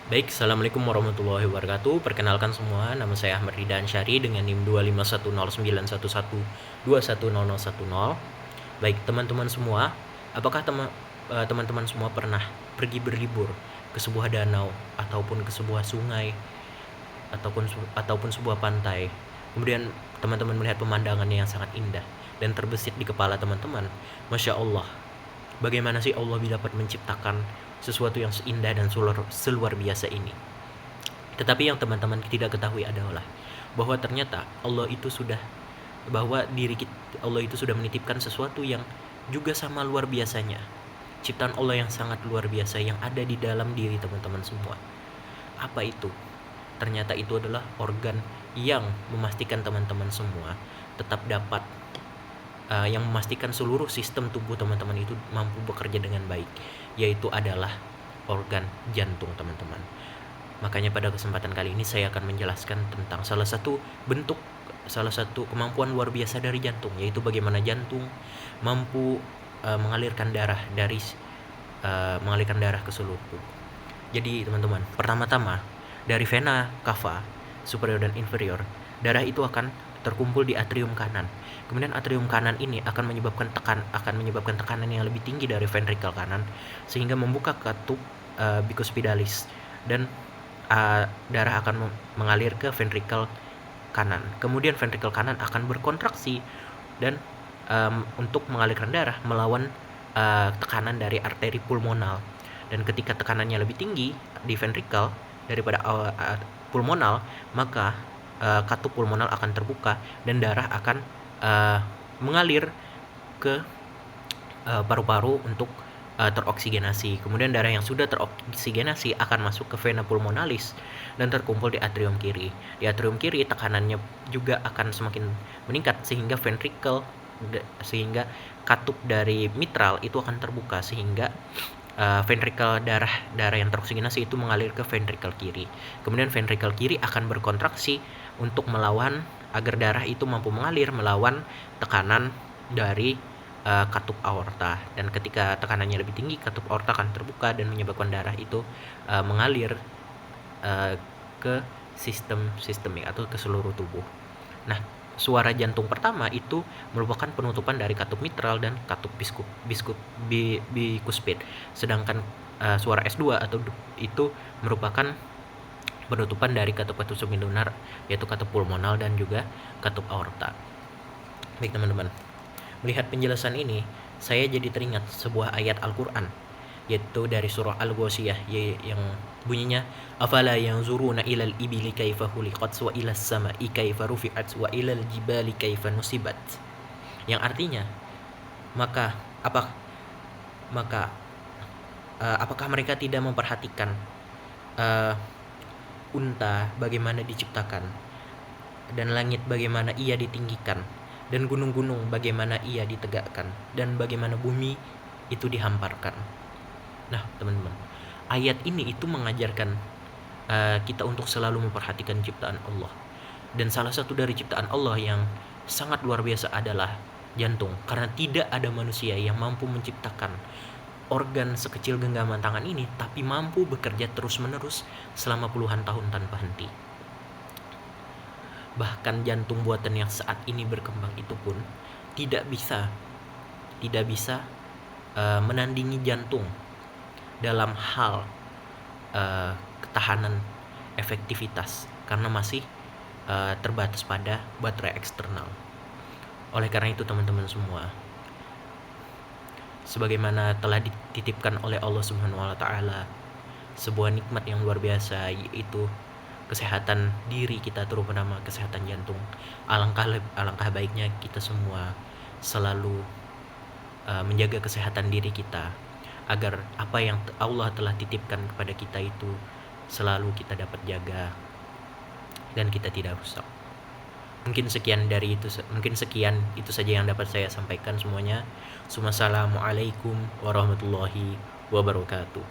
Baik, Assalamualaikum warahmatullahi wabarakatuh. Perkenalkan semua, nama saya Ahmad Rida Ansyari dengan NIM 25109112110. Baik, teman-teman semua, apakah teman-teman semua pernah pergi berlibur ke sebuah danau ataupun ke sebuah sungai ataupun sebuah pantai? Kemudian teman-teman melihat pemandangannya yang sangat indah dan terbesit di kepala teman-teman. Masya Allah, bagaimana sih Allah dapat menciptakan sesuatu yang seindah dan seluar biasa ini? Tetapi yang teman-teman tidak ketahui adalah bahwa ternyata Allah itu sudah menitipkan sesuatu yang juga sama luar biasanya. Ciptaan Allah yang sangat luar biasa yang ada di dalam diri teman-teman semua. Apa itu? Ternyata itu adalah organ yang memastikan teman-teman semua tetap dapat yang memastikan seluruh sistem tubuh teman-teman itu mampu bekerja dengan baik, yaitu adalah organ jantung, teman-teman. Makanya pada kesempatan kali ini saya akan menjelaskan tentang salah satu kemampuan luar biasa dari jantung, yaitu bagaimana jantung mampu mengalirkan darah ke seluruh tubuh. Jadi teman-teman, pertama-tama dari vena cava superior dan inferior, darah itu akan terkumpul di atrium kanan. Kemudian atrium kanan ini akan menyebabkan tekanan yang lebih tinggi dari ventrikel kanan sehingga membuka katup bicuspidalis dan darah akan mengalir ke ventrikel kanan. Kemudian ventrikel kanan akan berkontraksi dan untuk mengalirkan darah melawan tekanan dari arteri pulmonal. Dan ketika tekanannya lebih tinggi di ventrikel daripada pulmonal, maka katup pulmonal akan terbuka dan darah akan mengalir ke paru-paru untuk teroksigenasi. Kemudian darah yang sudah teroksigenasi akan masuk ke vena pulmonalis dan terkumpul di atrium kiri. Di atrium kiri tekanannya juga akan semakin meningkat sehingga sehingga katup dari mitral itu akan terbuka sehingga ventrikel darah yang teroksigenasi itu mengalir ke ventrikel kiri. Kemudian ventrikel kiri akan berkontraksi untuk melawan agar darah itu mampu mengalir melawan tekanan dari katup aorta. Dan ketika tekanannya lebih tinggi, katup aorta akan terbuka dan menyebabkan darah itu mengalir ke sistemik atau ke seluruh tubuh. Nah, suara jantung pertama itu merupakan penutupan dari katup mitral dan katup bicuspid. Sedangkan suara S2 itu merupakan penutupan dari katup subingular, yaitu katup pulmonal dan juga katup aorta. Baik teman-teman, melihat penjelasan ini, saya jadi teringat sebuah ayat Al-Quran, yaitu dari surah Al-Ghashiyah yang bunyinya afala yanzuruna ilal ibili kaifa khuliqat wa ilas sama'i kaifa rufi'at wa ilal jibali kaifa nusibat, yang artinya maka apakah mereka tidak memperhatikan unta bagaimana diciptakan, dan langit bagaimana ia ditinggikan, dan gunung-gunung bagaimana ia ditegakkan, dan bagaimana bumi itu dihamparkan. Nah teman-teman, ayat ini itu mengajarkan kita untuk selalu memperhatikan ciptaan Allah. Dan salah satu dari ciptaan Allah yang sangat luar biasa adalah jantung, karena tidak ada manusia yang mampu menciptakan organ sekecil genggaman tangan ini tapi mampu bekerja terus-menerus selama puluhan tahun tanpa henti. Bahkan jantung buatan yang saat ini berkembang itu pun tidak bisa menandingi jantung dalam hal ketahanan efektivitas karena masih terbatas pada baterai eksternal. Oleh karena itu teman-teman semua, sebagaimana telah dititipkan oleh Allah Subhanahu wa taala sebuah nikmat yang luar biasa, yaitu kesehatan diri kita, terutama kesehatan jantung. Alangkah baiknya kita semua selalu menjaga kesehatan diri kita agar apa yang Allah telah titipkan kepada kita itu selalu kita dapat jaga dan kita tidak rusak. Mungkin sekian itu saja yang dapat saya sampaikan semuanya. Assalamualaikum warahmatullahi wabarakatuh.